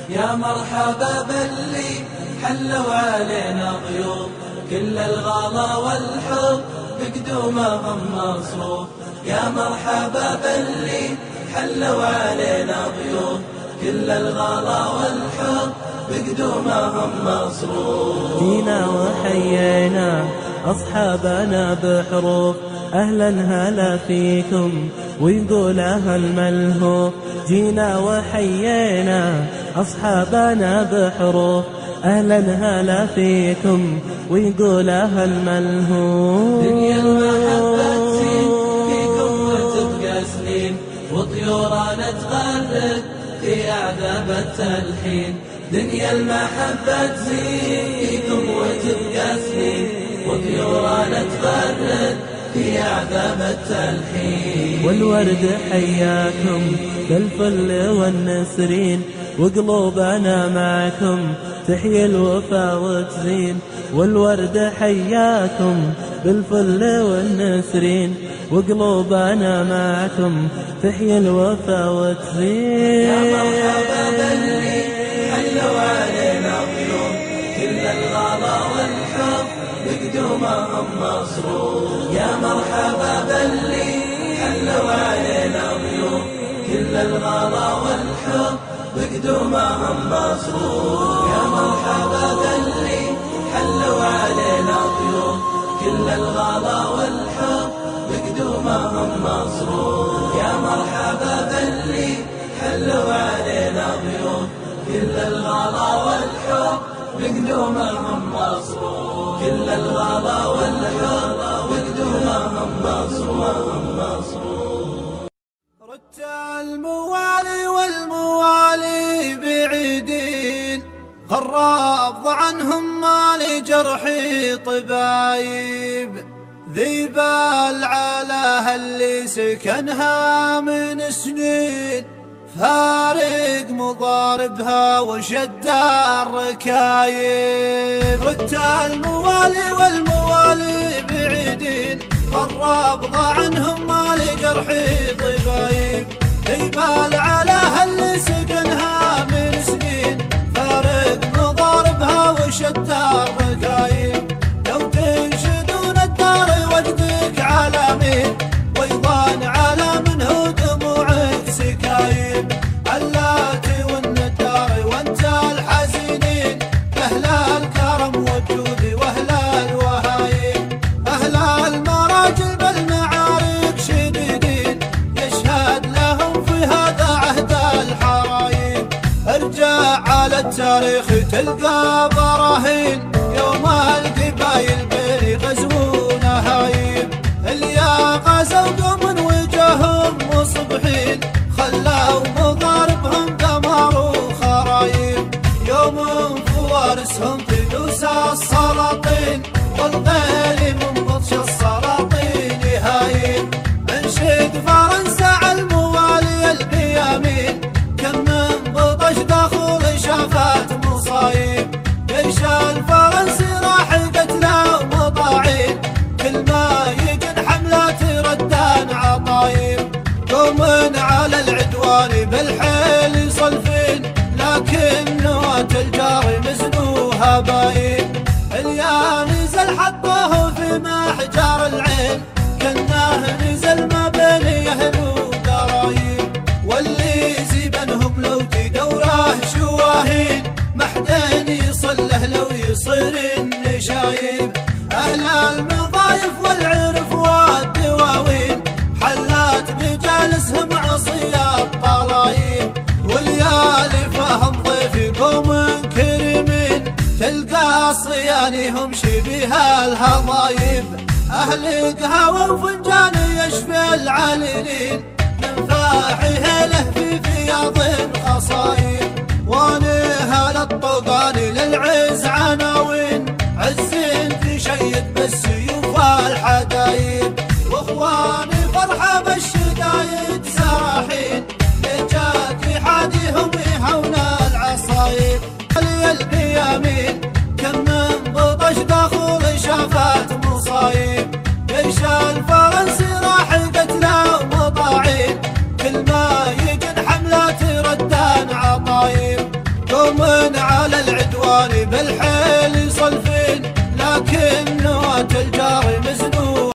يا مرحبا باللي حلوا علينا ضيوف، كل الغلا والحب بقدومهم مصروف. يا مرحبا باللي حلوا علينا ضيوف، كل الغلا والحب بقدومهم مصروف. جينا وحيينا أصحابنا بحروف، أهلا هلا فيكم ويقول أهل ملهوف. جينا وحيينا أصحابنا بحروف، أهلا هلا فيكم ويقول أهل ملهوف. دنيا المحبة تزين فيكم وتبقى سنين، وطيورنا تغرد في أعذاب التلحين. دنيا المحبة تزين فيكم وتبقى سنين، وطيورنا تغرد في أعذاب التلحين. والورد حياكم بالفل والنسرين، وقلوبنا معكم تحيي الوفا وتزين. والورد حياكم بالفل والنسرين، وقلوبنا معكم تحيي الوفا وتزين. يا مرحبا باللي حلوا علينا ضيوف، كل الغلا والحب بقدومهم مصروف. يا مرحبا باللي حلوا علينا ضيوف، كل الغلا والحب بقدومهم مصروف. يا مرحبا باللي حلوا علينا ضيوف، كل الغلا والحب بقدومهم مصروف. يا مرحبا باللي حلوا علينا ضيوف، كل الغلا والحب بقدومهم مصروف. كل الغلا والحب بقدومهم مصروف. رد الموالي والموالي بعيدين، غراب عنهم مالي جرحي طبايب. ذيب العلا اللي سكنها من سنين، فارق مضاربها وشد الركايب. رد الموالي والموالي بعيدين، غراب عنهم مالي جرحي طبايب. ذيب العلا اللي سكنها من سنين، فارق مضاربها وشد الركايب. لو تنشدون الدار وجدك على مين، ويضان على منه دموعك سكايب. اللاتي والندار وانت الحزينين، اهل الكرم والجود واهل الوهايب. اهل المراجل بالمعارك شديدين، يشهد لهم في هذا عهد الحرايب. ارجع على التاريخ تلقى براهين، يوم القبايل بيغزوون هايب. اللي غزوا قوم وجههم مصبحين، خلوا مضاربهم دمار وخرايب. يوم فوارسهم تدوس السلاطين، والغيل من بطش السلاطين هايب. انشد فرنسا على الموالي البيامين، كم من بطش دخول شافت مصايب. جيش الفرنسي راح قتله ومضاعين، كل ما يجن حملات ردان عطايب. قوم على العدوان بالحيل صلفين، لكن نواة الجار مزنوها باين. اليا نزل حطه في محجار العين، كناه نزل ما بين اهل وقرايب. واللي زبنهم لو تدوره شواهين، محدين يصله لو يصير النشايب. اهل المضايف والعرف والدواوين، حلات بجالسهم عصي الطلايب. واليالي فهم ضيفكم كريمين، تلقى صيانيهم شبيه الهضايب. اهل قهوة وفنجان يشفي العليلين، من فاحه له في فياض خصايب. ونهال الطقان للعز عناوين، عز تشيد بالسيوف الحدايب. واخواني فرحة بالشدايد سراحين، لجاك حاديهم يهون العصايب. علي البيامين كم من بطش دخول شافت مصايب. جيش الفرنسي راح قتله ومضاعين، كل ما يجن حملات ردان عطايب. قوم على العدوان بالحيل